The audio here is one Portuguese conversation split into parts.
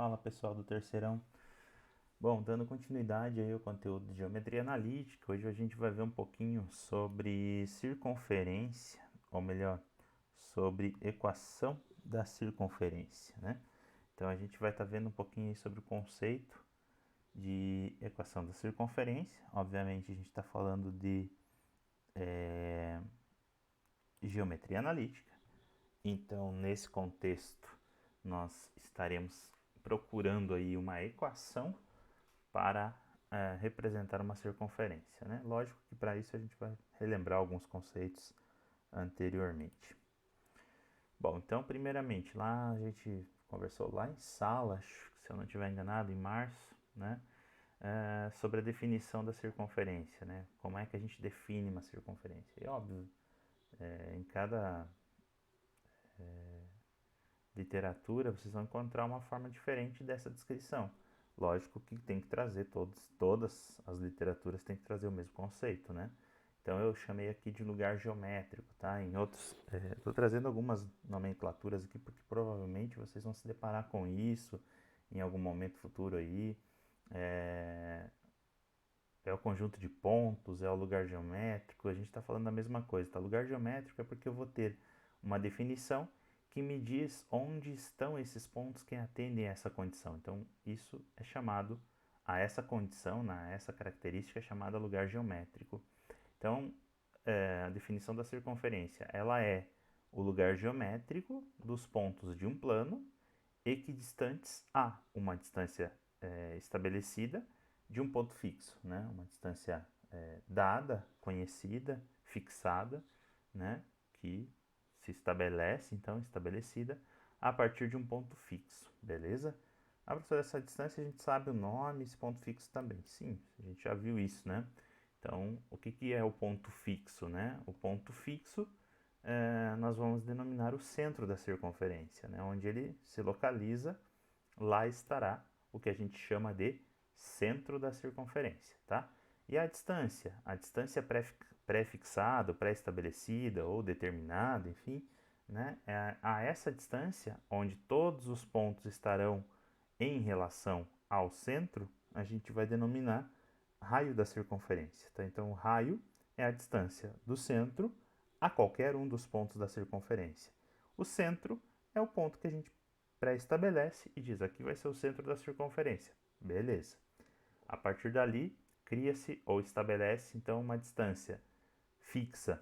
Fala pessoal do terceirão. Bom, dando continuidade aí ao conteúdo de geometria analítica, hoje a gente vai ver um pouquinho sobre circunferência, ou melhor, sobre equação da circunferência, né? Então a gente vai estar vendo um pouquinho aí sobre o conceito de equação da circunferência. Obviamente a gente está falando de geometria analítica. Então, nesse contexto, nós estaremos procurando aí uma equação para representar uma circunferência, né? Lógico que para isso a gente vai relembrar alguns conceitos anteriormente. Bom, então, primeiramente, lá a gente conversou lá em sala, se eu não estiver enganado, em março, né? Sobre a definição da circunferência, né? Como é que a gente define uma circunferência? E óbvio, em cada literatura vocês vão encontrar uma forma diferente dessa descrição. Lógico que tem que trazer todas as literaturas têm que trazer o mesmo conceito, né? Então eu chamei aqui de lugar geométrico, tá? Em outros, estou trazendo algumas nomenclaturas aqui porque provavelmente vocês vão se deparar com isso em algum momento futuro aí. É o conjunto de pontos, é o lugar geométrico, a gente está falando da mesma coisa, tá? Lugar geométrico é porque eu vou ter uma definição que me diz onde estão esses pontos que atendem a essa condição. Então, isso é chamado, a essa condição, a essa característica é chamada lugar geométrico. Então, a definição da circunferência, ela é o lugar geométrico dos pontos de um plano equidistantes a uma distância estabelecida de um ponto fixo, né? Uma distância dada, conhecida, fixada, né? Que se estabelece, então, estabelecida a partir de um ponto fixo, beleza? A partir dessa distância a gente sabe o nome, esse ponto fixo também. Sim, a gente já viu isso, né? Então, o que é o ponto fixo, né? O ponto fixo nós vamos denominar o centro da circunferência, né? Onde ele se localiza, lá estará o que a gente chama de centro da circunferência, tá? E a distância pré-fixada, pré-estabelecida ou determinada, enfim, né? A essa distância, onde todos os pontos estarão em relação ao centro, a gente vai denominar raio da circunferência, tá? Então, o raio é a distância do centro a qualquer um dos pontos da circunferência. O centro é o ponto que a gente pré-estabelece e diz aqui vai ser o centro da circunferência. Beleza. A partir dali, cria-se ou estabelece então uma distância fixa,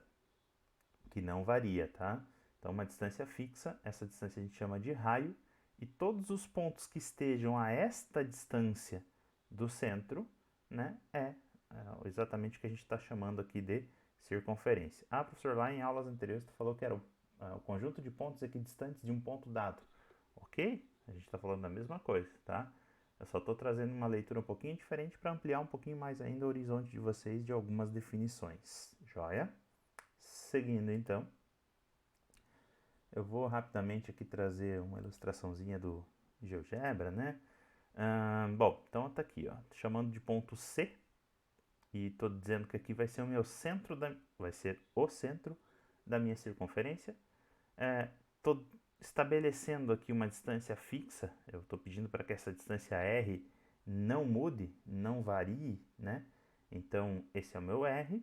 que não varia, tá? Então, uma distância fixa, essa distância a gente chama de raio, e todos os pontos que estejam a esta distância do centro, né, é exatamente o que a gente está chamando aqui de circunferência. Ah, professor, lá em aulas anteriores tu falou que era o conjunto de pontos equidistantes de um ponto dado. Ok? A gente está falando da mesma coisa, tá? Eu só estou trazendo uma leitura um pouquinho diferente para ampliar um pouquinho mais ainda o horizonte de vocês de algumas definições. Joia? Seguindo então, eu vou rapidamente aqui trazer uma ilustraçãozinha do GeoGebra, né? Bom, então tá aqui, ó, tô chamando de ponto C e tô dizendo que aqui vai ser o meu centro vai ser o centro da minha circunferência. Tô estabelecendo aqui uma distância fixa. Eu estou pedindo para que essa distância R não mude, não varie, né? Então esse é o meu R.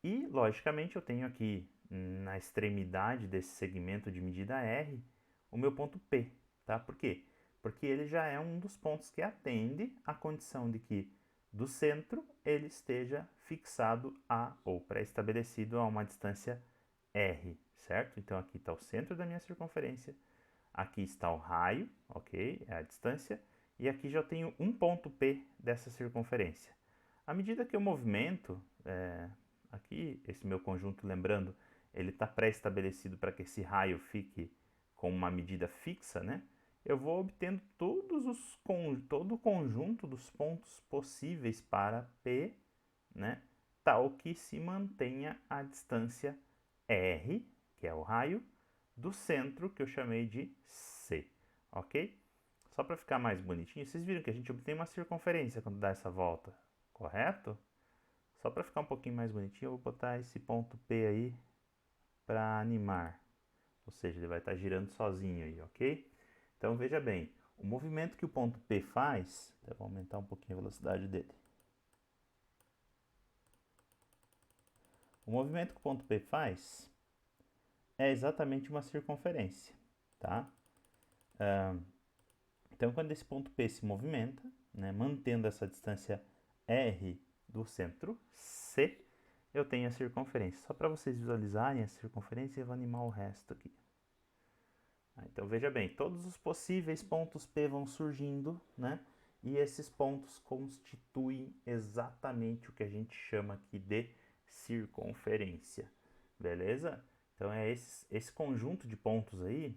E, logicamente, eu tenho aqui na extremidade desse segmento de medida R o meu ponto P, tá? Por quê? Porque ele já é um dos pontos que atende à condição de que do centro ele esteja fixado a ou pré-estabelecido a uma distância R, certo? Então aqui está o centro da minha circunferência, aqui está o raio, ok? É a distância, e aqui já tenho um ponto P dessa circunferência. À medida que eu movimento, aqui, esse meu conjunto, lembrando, ele está pré-estabelecido para que esse raio fique com uma medida fixa, né? Eu vou obtendo todo o conjunto dos pontos possíveis para P, né? Tal que se mantenha a distância R, que é o raio, do centro que eu chamei de C, ok? Só para ficar mais bonitinho, vocês viram que a gente obtém uma circunferência quando dá essa volta, correto? Só para ficar um pouquinho mais bonitinho, eu vou botar esse ponto P aí para animar. Ou seja, ele vai estar girando sozinho aí, ok? Então veja bem, O movimento que o ponto P faz, eu vou aumentar um pouquinho a velocidade dele. O movimento que o ponto P faz é exatamente uma circunferência, tá? Então, quando esse ponto P se movimenta, né, mantendo essa distância R do centro C, eu tenho a circunferência. Só para vocês visualizarem a circunferência, eu vou animar o resto aqui. Então, veja bem, todos os possíveis pontos P vão surgindo, né? E esses pontos constituem exatamente o que a gente chama aqui de circunferência, beleza? Então, é esse conjunto de pontos aí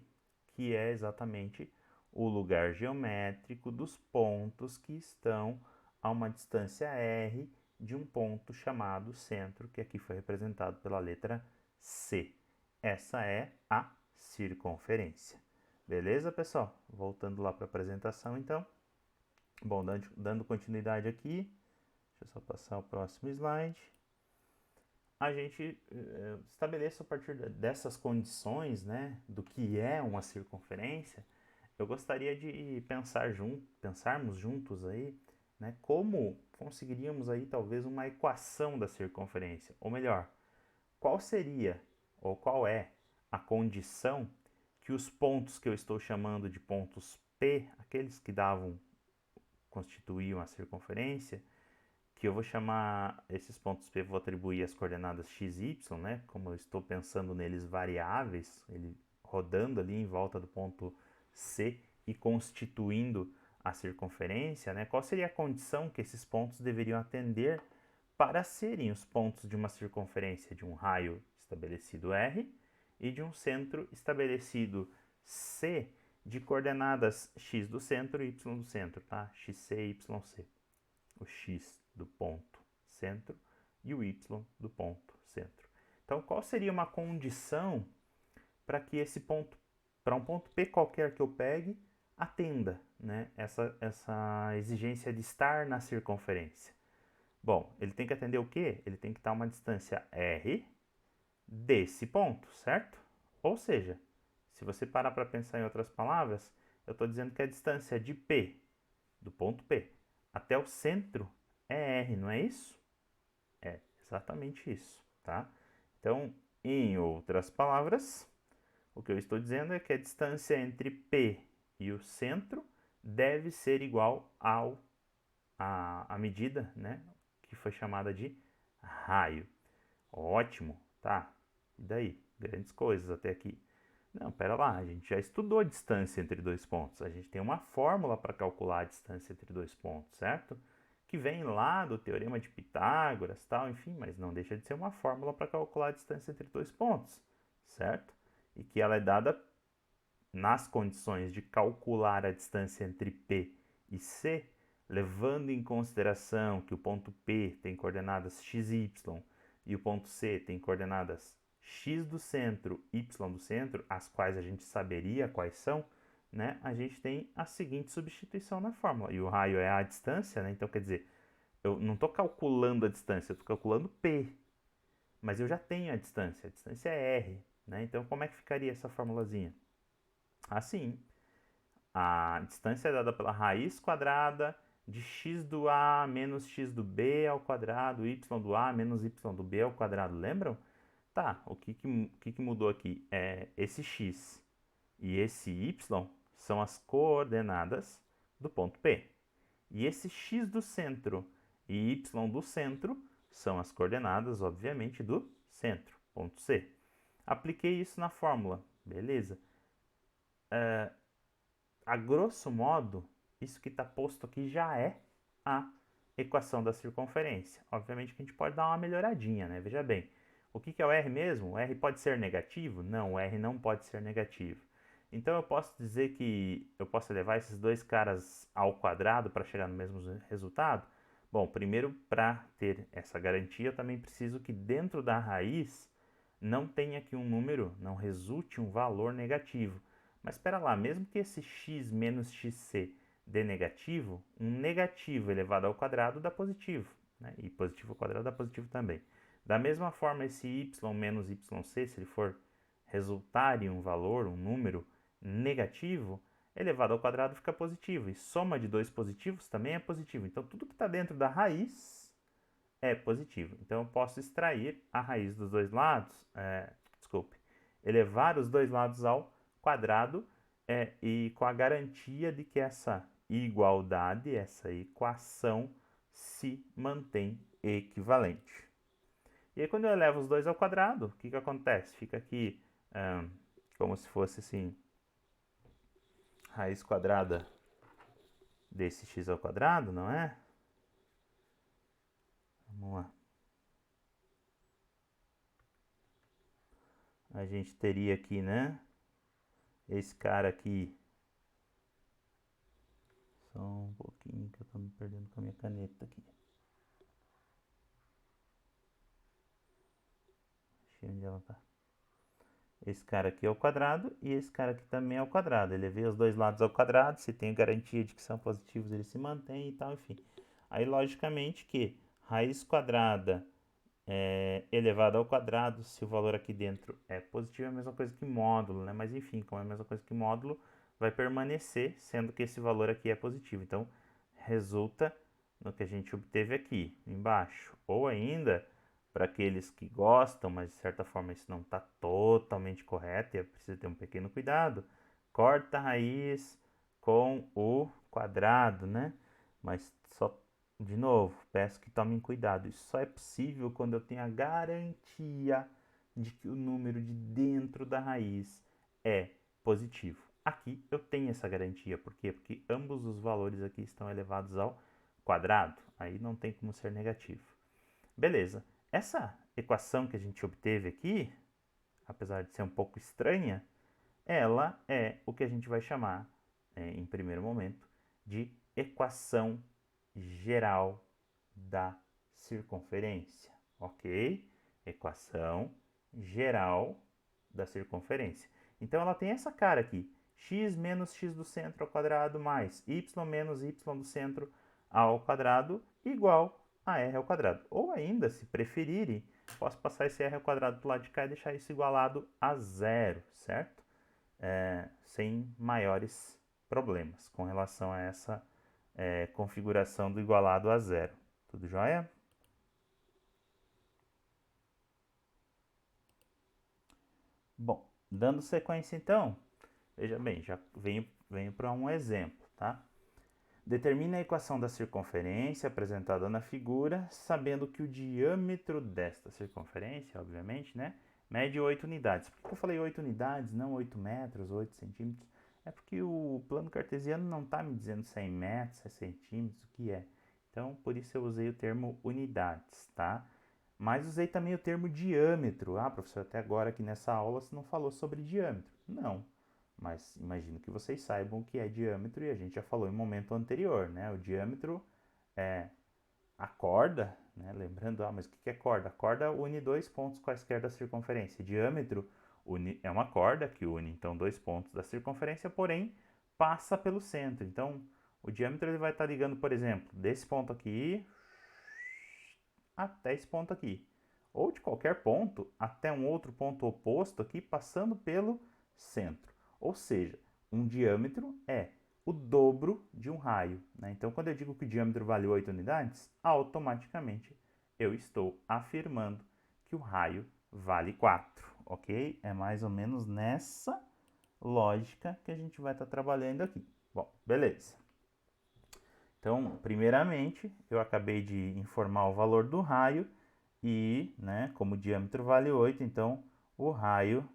que é exatamente o lugar geométrico dos pontos que estão a uma distância R de um ponto chamado centro, que aqui foi representado pela letra C. Essa é a circunferência. Beleza, pessoal? Voltando lá para a apresentação, então. Bom, dando continuidade aqui, deixa eu só passar o próximo slide. A gente estabelece a partir dessas condições, né, do que é uma circunferência. Eu gostaria de pensarmos juntos aí, né, como conseguiríamos aí talvez uma equação da circunferência, ou melhor, qual seria ou qual é a condição que os pontos que eu estou chamando de pontos P, aqueles que constituíam a circunferência, que eu vou chamar esses pontos P, vou atribuir as coordenadas x e y, né? Como eu estou pensando neles variáveis, ele rodando ali em volta do ponto C e constituindo a circunferência, né? Qual seria a condição que esses pontos deveriam atender para serem os pontos de uma circunferência de um raio estabelecido R e de um centro estabelecido C de coordenadas x do centro e y do centro, tá? xc e yc. O x do ponto centro e o y do ponto centro. Então, qual seria uma condição para que esse ponto, para um ponto P qualquer que eu pegue, atenda, né, essa exigência de estar na circunferência? Bom, ele tem que atender o quê? Ele tem que estar a uma distância R desse ponto, certo? Ou seja, se você parar para pensar em outras palavras, eu estou dizendo que a distância de P, do ponto P, até o centro é R, não é isso? É exatamente isso, tá? Então, em outras palavras, o que eu estou dizendo é que a distância entre P e o centro deve ser igual à medida, né, que foi chamada de raio. Ótimo, tá? E daí? Grandes coisas até aqui. Não, pera lá, a gente já estudou a distância entre dois pontos. A gente tem uma fórmula para calcular a distância entre dois pontos, certo? Que vem lá do teorema de Pitágoras, tal, enfim, mas não deixa de ser uma fórmula para calcular a distância entre dois pontos, certo? E que ela é dada nas condições de calcular a distância entre P e C, levando em consideração que o ponto P tem coordenadas x e y e o ponto C tem coordenadas x do centro, y do centro, as quais a gente saberia quais são, né? A gente tem a seguinte substituição na fórmula. E o raio é a distância, né? Então, quer dizer, eu não estou calculando a distância, eu estou calculando P. Mas eu já tenho a distância é R, né? Então, como é que ficaria essa formulazinha? Assim, a distância é dada pela raiz quadrada de x do A menos x do B ao quadrado, y do A menos y do B ao quadrado. Lembram? Tá, o que mudou aqui? Esse x e esse y são as coordenadas do ponto P. E esse x do centro e y do centro são as coordenadas, obviamente, do centro, ponto C. Apliquei isso na fórmula, beleza. A grosso modo, isso que está posto aqui já é a equação da circunferência. Obviamente que a gente pode dar uma melhoradinha, né? Veja bem, o que é o R mesmo? O R pode ser negativo? Não, o R não pode ser negativo. Então eu posso dizer que eu posso levar esses dois caras ao quadrado para chegar no mesmo resultado? Bom, primeiro, para ter essa garantia, eu também preciso que dentro da raiz não tenha aqui um número, não resulte um valor negativo. Mas espera lá, mesmo que esse x menos xc dê negativo, um negativo elevado ao quadrado dá positivo, né? E positivo ao quadrado dá positivo também. Da mesma forma, esse y menos yc, se ele for resultar em um valor, um número negativo, elevado ao quadrado fica positivo. E soma de dois positivos também é positivo. Então, tudo que está dentro da raiz é positivo. Então, eu posso extrair a raiz dos dois lados, elevar os dois lados ao quadrado e com a garantia de que essa igualdade, essa equação, se mantém equivalente. E aí, quando eu elevo os dois ao quadrado, o que acontece? Fica aqui como se fosse assim, raiz quadrada desse x ao quadrado, não é? Vamos lá. A gente teria aqui, né? Esse cara aqui. Só um pouquinho que eu tô me perdendo com a minha caneta aqui. Deixa eu ver onde ela tá. Esse cara aqui é o quadrado e esse cara aqui também é o quadrado. Ele vê os dois lados ao quadrado, se tem garantia de que são positivos, ele se mantém e tal, enfim. Aí, logicamente que raiz quadrada elevado ao quadrado, se o valor aqui dentro é positivo, é a mesma coisa que módulo, né? Mas enfim, como é a mesma coisa que módulo, vai permanecer, sendo que esse valor aqui é positivo. Então, resulta no que a gente obteve aqui, embaixo. Ou ainda, para aqueles que gostam, mas de certa forma isso não está totalmente correto e é preciso ter um pequeno cuidado, corta a raiz com o quadrado, né? Mas só de novo, peço que tomem cuidado. Isso só é possível quando eu tenho a garantia de que o número de dentro da raiz é positivo. Aqui eu tenho essa garantia. Por quê? Porque ambos os valores aqui estão elevados ao quadrado. Aí não tem como ser negativo. Beleza. Essa equação que a gente obteve aqui, apesar de ser um pouco estranha, ela é o que a gente vai chamar, em primeiro momento, de equação geral da circunferência, ok? Equação geral da circunferência. Então, ela tem essa cara aqui, x menos x do centro ao quadrado mais y menos y do centro ao quadrado igual a r ao quadrado. Ou ainda, se preferirem, posso passar esse r ao quadrado do lado de cá e deixar isso igualado a zero, certo? Sem maiores problemas com relação a essa configuração do igualado a zero. Tudo jóia? Bom, dando sequência então, veja bem, já venho para um exemplo, tá? Determine a equação da circunferência apresentada na figura, sabendo que o diâmetro desta circunferência, obviamente, né, mede 8 unidades. Por que eu falei 8 unidades, não 8 metros, 8 centímetros? É porque o plano cartesiano não está me dizendo se é em metros, se é centímetros, o que é. Então, por isso eu usei o termo unidades, tá? Mas usei também o termo diâmetro. Ah, professor, até agora aqui nessa aula você não falou sobre diâmetro. Não, mas imagino que vocês saibam o que é diâmetro e a gente já falou em momento anterior, né? O diâmetro é a corda, né? Lembrando, mas o que é corda? A corda une dois pontos quaisquer da circunferência. Diâmetro é uma corda que une, então, dois pontos da circunferência, porém, passa pelo centro. Então, o diâmetro ele vai estar ligando, por exemplo, desse ponto aqui até esse ponto aqui. Ou de qualquer ponto até um outro ponto oposto aqui, passando pelo centro. Ou seja, um diâmetro é o dobro de um raio, né? Então, quando eu digo que o diâmetro vale 8 unidades, automaticamente eu estou afirmando que o raio vale 4, ok? É mais ou menos nessa lógica que a gente vai estar trabalhando aqui. Bom, beleza. Então, primeiramente, eu acabei de informar o valor do raio e, né, como o diâmetro vale 8, então o raio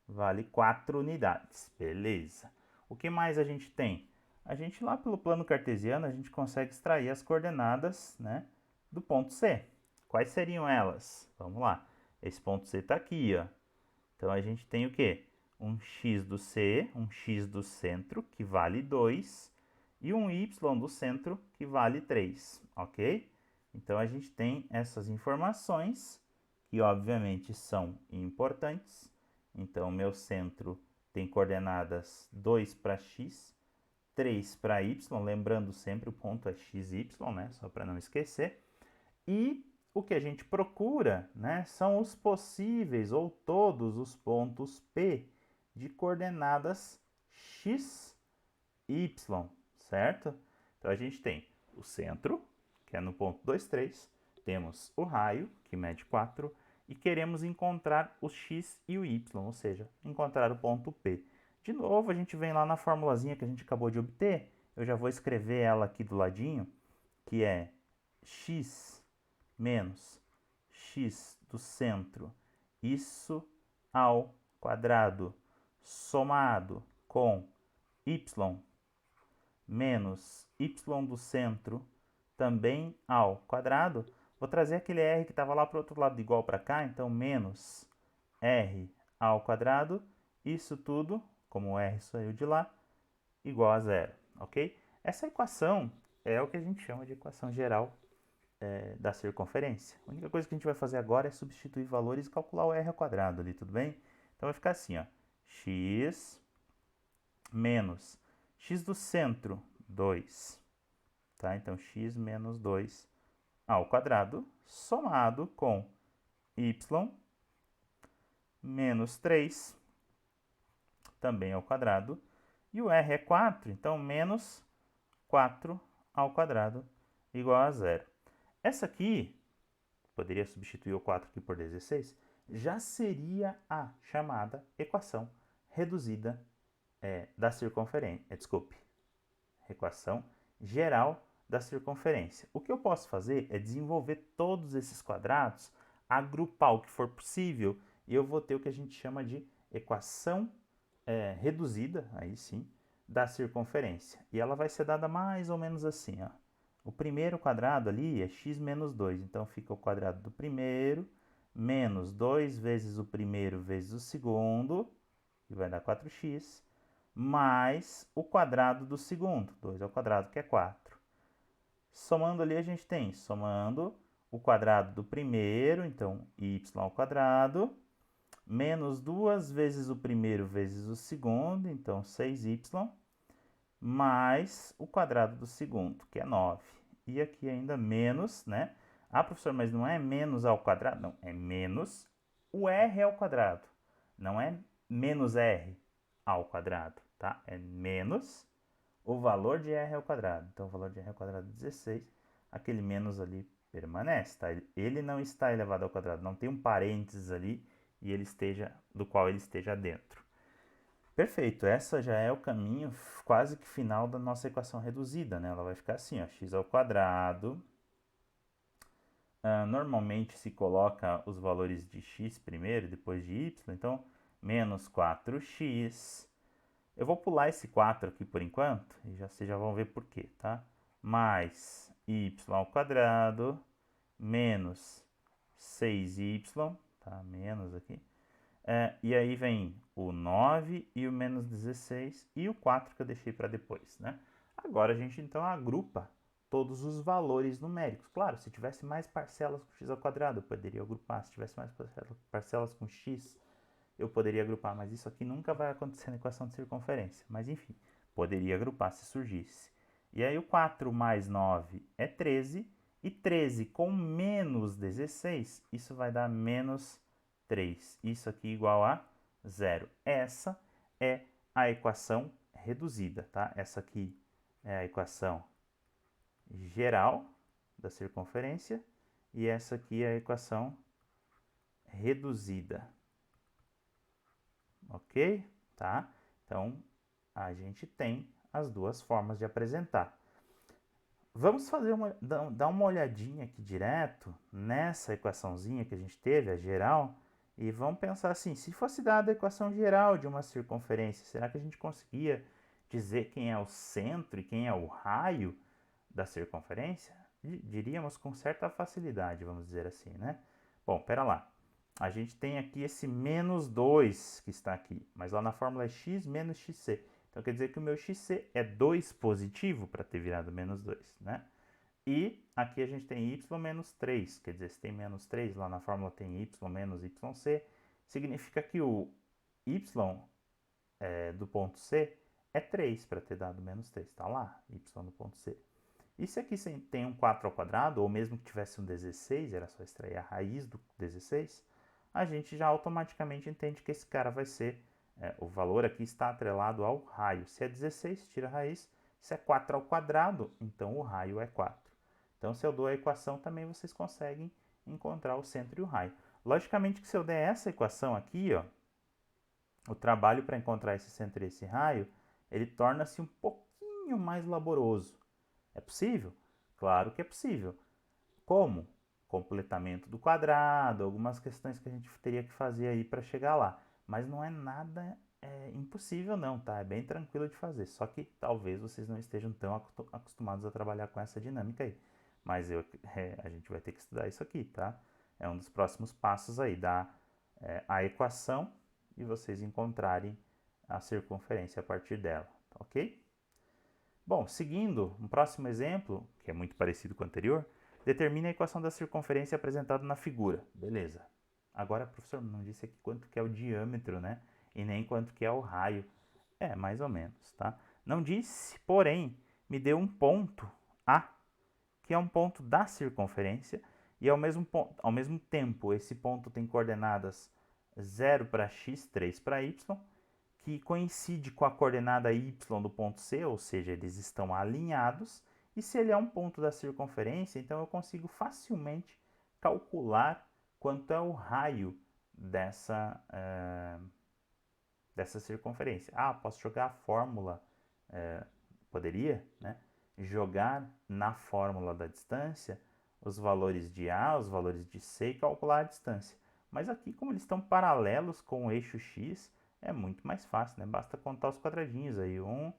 vale 4 unidades. Beleza. O que mais a gente tem? A gente lá pelo plano cartesiano, a gente consegue extrair as coordenadas, né, do ponto C. Quais seriam elas? Vamos lá. Esse ponto C está aqui, ó. Então a gente tem o quê? Um x do C, um x do centro, que vale 2, e um y do centro, que vale 3, ok? Então a gente tem essas informações, que obviamente são importantes. Então, meu centro tem coordenadas 2 para x, 3 para y, lembrando sempre o ponto é x, y, né? Só para não esquecer. E o que a gente procura, né, são os possíveis ou todos os pontos P de coordenadas x y, certo? Então, a gente tem o centro, que é no ponto 2, 3, temos o raio, que mede 4, e queremos encontrar o x e o y, ou seja, encontrar o ponto P. De novo, a gente vem lá na formulazinha que a gente acabou de obter, eu já vou escrever ela aqui do ladinho, que é x menos x do centro, isso ao quadrado, somado com y menos y do centro, também ao quadrado. Vou trazer aquele r que estava lá para o outro lado igual para cá, então menos r ao quadrado, isso tudo, como o r saiu de lá, igual a zero, ok? Essa equação é o que a gente chama de equação geral da circunferência. A única coisa que a gente vai fazer agora é substituir valores e calcular o r ao quadrado ali, tudo bem? Então vai ficar assim, ó, x menos x do centro, 2, tá? Então x menos 2 ao quadrado, somado com y menos 3, também ao quadrado, e o r é 4, então menos 4 ao quadrado, igual a zero. Essa aqui, poderia substituir o 4 aqui por 16, já seria a chamada equação reduzida da circunferência. Desculpe, equação geral da circunferência. O que eu posso fazer é desenvolver todos esses quadrados, agrupar o que for possível, e eu vou ter o que a gente chama de equação reduzida, aí sim, da circunferência. E ela vai ser dada mais ou menos assim, ó. O primeiro quadrado ali é x menos 2, então fica o quadrado do primeiro menos 2 vezes o primeiro vezes o segundo, que vai dar 4x, mais o quadrado do segundo, 2 ao quadrado, que é 4. Somando ali, a gente tem, somando o quadrado do primeiro, então y ao quadrado, menos 2 vezes o primeiro vezes o segundo, então 6y, mais o quadrado do segundo, que é 9. E aqui ainda menos, né? Ah, professor, mas não é menos ao quadrado? Não, é menos o r ao quadrado. Não é menos r ao quadrado, tá? É menos o valor de r ao quadrado. Então, o valor de r ao quadrado é 16. Aquele menos ali permanece, tá? Ele não está elevado ao quadrado. Não tem um parênteses ali e ele esteja, do qual ele esteja dentro. Perfeito, essa já é o caminho quase que final da nossa equação reduzida, né? Ela vai ficar assim, ó, x ao quadrado. Normalmente se coloca os valores de x primeiro, depois de y, então menos 4x. Eu vou pular esse 4 aqui por enquanto, e vocês já vão ver por quê, tá? Mais y ao quadrado, menos 6y, tá? Menos aqui. E aí vem o 9 e o menos 16 e o 4 que eu deixei para depois, né? Agora a gente então agrupa todos os valores numéricos. Claro, se tivesse mais parcelas com x ao quadrado, eu poderia agrupar. Se tivesse mais parcelas com x, eu poderia agrupar. Mas isso aqui nunca vai acontecer na equação de circunferência. Mas enfim, poderia agrupar se surgisse. E aí o 4 mais 9 é 13. E 13 com menos 16, isso vai dar menos 3. Isso aqui igual a 0. Essa é a equação reduzida, tá? Essa aqui é a equação geral da circunferência e essa aqui é a equação reduzida. Ok? Tá? Então, a gente tem as duas formas de apresentar. Vamos dar uma olhadinha aqui direto nessa equaçãozinha que a gente teve, a geral, e vamos pensar assim, se fosse dada a equação geral de uma circunferência, será que a gente conseguia dizer quem é o centro e quem é o raio da circunferência? Diríamos com certa facilidade, vamos dizer assim, né? Bom, pera lá. A gente tem aqui esse menos 2 que está aqui, mas lá na fórmula é x menos xc. Então, quer dizer que o meu xc é 2 positivo para ter virado menos 2, né? E aqui a gente tem y menos 3, quer dizer, se tem menos 3, lá na fórmula tem y menos yc, significa que o y do ponto C é 3 para ter dado menos 3, está lá, y no ponto C. E se aqui tem um 4 ao quadrado, ou mesmo que tivesse um 16, era só extrair a raiz do 16, a gente já automaticamente entende que esse cara vai ser o valor aqui está atrelado ao raio. Se é 16, tira a raiz. Se é 4 ao quadrado, então o raio é 4. Então, se eu dou a equação, também vocês conseguem encontrar o centro e o raio. Logicamente que se eu der essa equação aqui, ó, o trabalho para encontrar esse centro e esse raio, ele torna-se um pouquinho mais laboroso. É possível? Claro que é possível. Como? Completamento do quadrado, algumas questões que a gente teria que fazer aí para chegar lá. Mas não é nada impossível não, tá? É bem tranquilo de fazer. Só que talvez vocês não estejam tão acostumados a trabalhar com essa dinâmica aí. Mas a gente vai ter que estudar isso aqui, tá? É um dos próximos passos aí, dar a equação e vocês encontrarem a circunferência a partir dela, tá ok? Bom, seguindo, um próximo exemplo, que é muito parecido com o anterior, determine a equação da circunferência apresentada na figura. Beleza. Agora, professor, não disse aqui quanto que é o diâmetro, né? E nem quanto que é o raio. É, mais ou menos, tá? Não disse, porém, me deu um ponto A, que é um ponto da circunferência, e ao mesmo tempo esse ponto tem coordenadas 0 para x, 3 para y, que coincide com a coordenada y do ponto C, ou seja, eles estão alinhados, e se ele é um ponto da circunferência, então eu consigo facilmente calcular quanto é o raio dessa circunferência. Ah, posso jogar a fórmula, poderia, né? Jogar na fórmula da distância os valores de A, os valores de C e calcular a distância. Mas aqui, como eles estão paralelos com o eixo X, é muito mais fácil, né? Basta contar os quadradinhos aí. 1,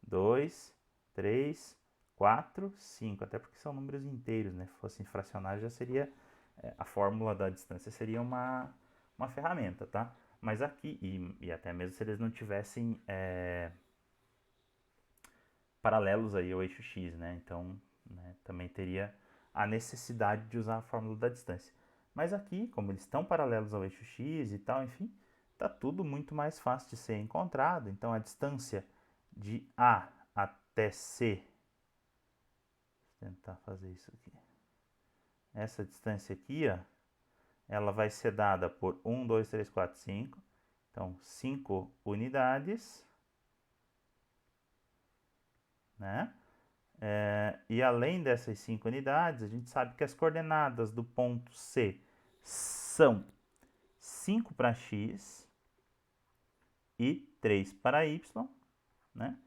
2, 3, 4, 5. Até porque são números inteiros, né? Se fossem fracionários, já seria... a fórmula da distância seria uma ferramenta, tá? Mas aqui, e até mesmo se eles não tivessem paralelos aí ao eixo X, né? Então, né, também teria a necessidade de usar a fórmula da distância. Mas aqui, como eles estão paralelos ao eixo X e tal, enfim, tá tudo muito mais fácil de ser encontrado. Então, a distância de A até C, vou tentar fazer isso aqui. Essa distância aqui, ó, ela vai ser dada por 1, 2, 3, 4, 5. Então, 5 unidades, né? E além dessas 5 unidades, a gente sabe que as coordenadas do ponto C são 5 para x e 3 para y, né?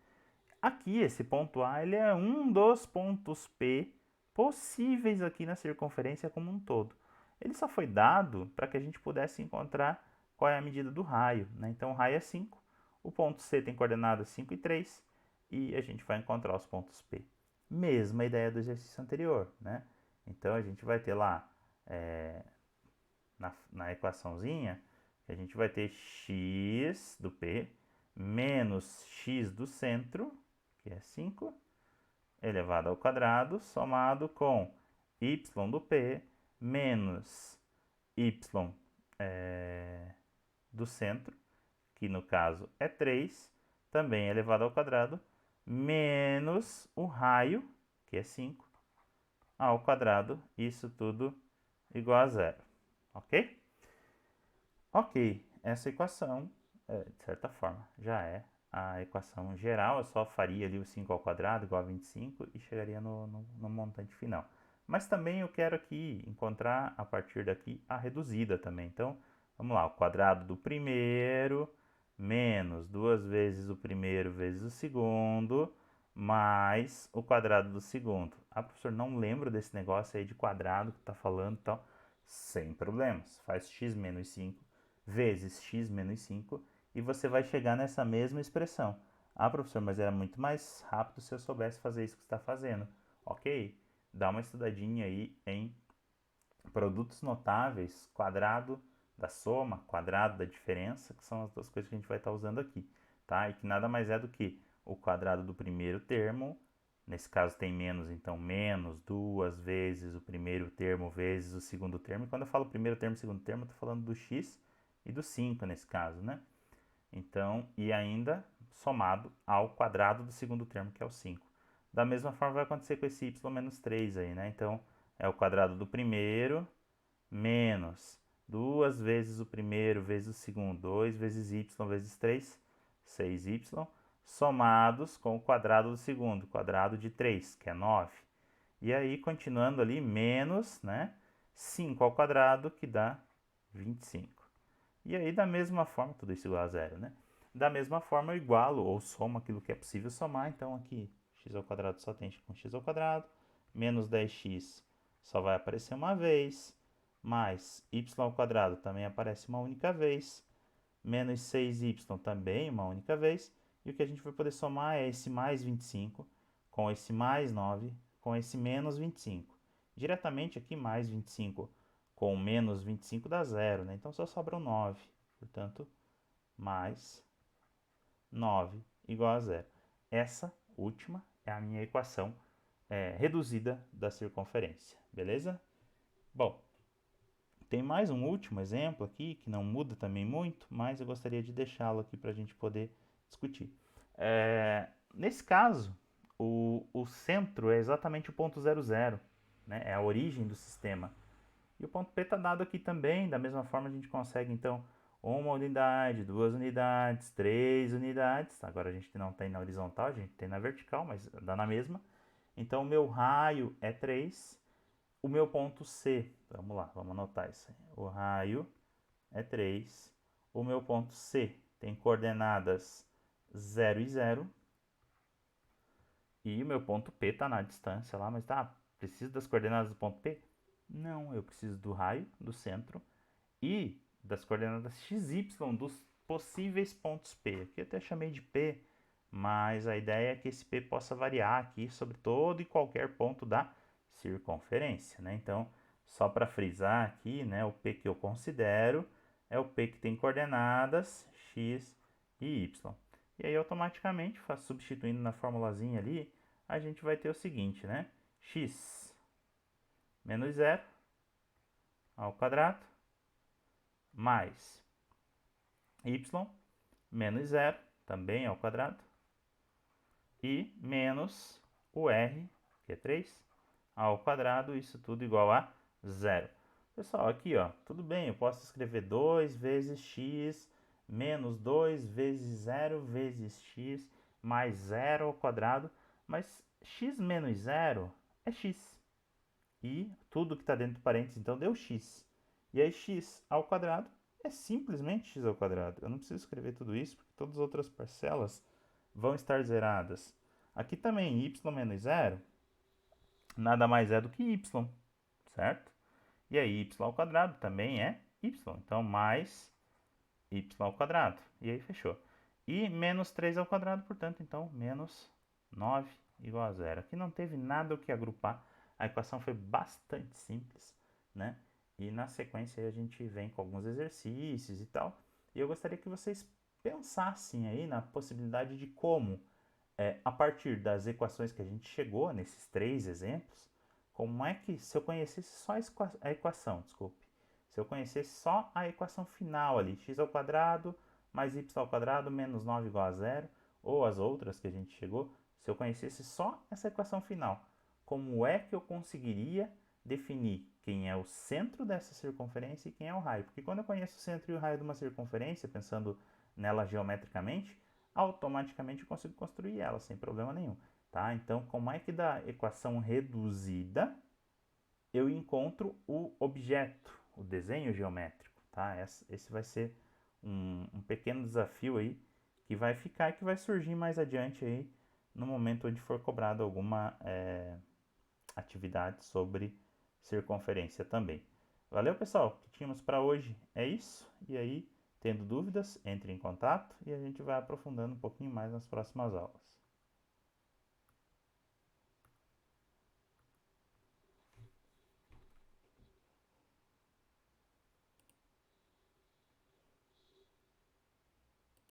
Aqui, esse ponto A, ele é um dos pontos P possíveis aqui na circunferência como um todo. Ele só foi dado para que a gente pudesse encontrar qual é a medida do raio, né? Então, o raio é 5, o ponto C tem coordenadas 5 e 3, e a gente vai encontrar os pontos P. Mesma ideia do exercício anterior, né? Então, a gente vai ter lá, na equaçãozinha, a gente vai ter x do P menos x do centro, que é 5, elevado ao quadrado, somado com y do P menos y do centro, que no caso é 3, também elevado ao quadrado, menos o raio, que é 5, ao quadrado, isso tudo igual a zero, ok? Ok, essa equação, de certa forma, já é a equação geral. Eu só faria ali o 5 ao quadrado igual a 25 e chegaria no montante final. Mas também eu quero aqui encontrar, a partir daqui, a reduzida também. Então, vamos lá, o quadrado do primeiro menos 2 vezes o primeiro vezes o segundo, mais o quadrado do segundo. Ah, professor, não lembro desse negócio aí de quadrado que está falando e tal. Sem problemas, faz x menos 5 vezes x menos 5 e você vai chegar nessa mesma expressão. Ah, professor, mas era muito mais rápido se eu soubesse fazer isso que você está fazendo. Ok, dá uma estudadinha aí em produtos notáveis, quadrado da soma, quadrado da diferença, que são as duas coisas que a gente vai estar usando aqui, tá? E que nada mais é do que o quadrado do primeiro termo, nesse caso tem menos, então menos 2 vezes o primeiro termo vezes o segundo termo. E quando eu falo primeiro termo e segundo termo, eu estou falando do x e do 5 nesse caso, né? Então, e ainda somado ao quadrado do segundo termo, que é o 5. Da mesma forma vai acontecer com esse y menos 3 aí, né? Então, é o quadrado do primeiro menos 2 vezes o primeiro vezes o segundo, 2 vezes y vezes 3, 6y, somados com o quadrado do segundo, quadrado de 3, que é 9. E aí, continuando ali, menos, né, 5 ao quadrado, que dá 25. E aí, da mesma forma, tudo isso igual a zero, né? Da mesma forma, eu igualo ou somo aquilo que é possível somar. Então, aqui, x ao quadrado só tem com x ao quadrado, menos 10x só vai aparecer uma vez, mais y ao quadrado também aparece uma única vez, menos 6y também uma única vez, e o que a gente vai poder somar é esse mais 25 com esse mais 9 com esse menos 25. Diretamente aqui, mais 25 com menos 25 dá zero, né? Então só sobra um 9. Portanto, mais 9 igual a zero. Essa última é a minha equação reduzida da circunferência, beleza? Bom, tem mais um último exemplo aqui, que não muda também muito, mas eu gostaria de deixá-lo aqui para a gente poder discutir. Nesse caso, o centro é exatamente o ponto 0, 0, né? É a origem do sistema. E o ponto P está dado aqui também, da mesma forma a gente consegue, então, uma unidade, 2 unidades, 3 unidades. Agora a gente não tem na horizontal, a gente tem na vertical, mas dá na mesma. Então, o meu raio é 3. O meu ponto C, vamos lá, vamos anotar isso aí. O raio é 3. O meu ponto C tem coordenadas 0 e 0. E o meu ponto P está na distância lá, mas tá, preciso das coordenadas do ponto P? Não, eu preciso do raio, do centro e das coordenadas XY dos possíveis pontos P. Aqui eu até chamei de P, mas a ideia é que esse P possa variar aqui sobre todo e qualquer ponto da circunferência, né? Então, só para frisar aqui, né, o P que eu considero é o P que tem coordenadas x e y. E aí, automaticamente, substituindo na formulazinha ali, a gente vai ter o seguinte, né? X menos 0 ao quadrado mais y menos 0, também ao quadrado, e menos o r, que é 3, ao quadrado, isso tudo igual a 0. Pessoal, aqui, ó, tudo bem, eu posso escrever 2 vezes x menos 2 vezes 0 vezes x mais 0 ao quadrado, mas x menos 0 é x. E tudo que está dentro do parênteses, então, deu x. E aí, x ao quadrado é simplesmente x ao quadrado. Eu não preciso escrever tudo isso, porque todas as outras parcelas vão estar zeradas. Aqui também, y menos 0 nada mais é do que y, certo? E aí, y ao quadrado também é y. Então, mais y ao quadrado. E aí, fechou. E menos 3 ao quadrado, portanto, então, menos 9 igual a zero. Aqui não teve nada o que agrupar. A equação foi bastante simples, né? E na sequência a gente vem com alguns exercícios e tal. E eu gostaria que vocês pensassem aí na possibilidade de como, a partir das equações que a gente chegou nesses 3 exemplos, como é que, se eu conhecesse só a equação, desculpe, se eu conhecesse só a equação final ali, x ao quadrado mais y ao quadrado menos 9 igual a zero, ou as outras que a gente chegou, se eu conhecesse só essa equação final, como é que eu conseguiria definir quem é o centro dessa circunferência e quem é o raio? Porque quando eu conheço o centro e o raio de uma circunferência, pensando nela geometricamente, automaticamente eu consigo construir ela sem problema nenhum, tá? Então, como é que da equação reduzida eu encontro o objeto, o desenho geométrico, tá? Esse vai ser um pequeno desafio aí que vai ficar e que vai surgir mais adiante aí no momento onde for cobrado alguma atividade sobre circunferência também. Valeu, pessoal? O que tínhamos para hoje é isso. E aí, tendo dúvidas, entre em contato e a gente vai aprofundando um pouquinho mais nas próximas aulas.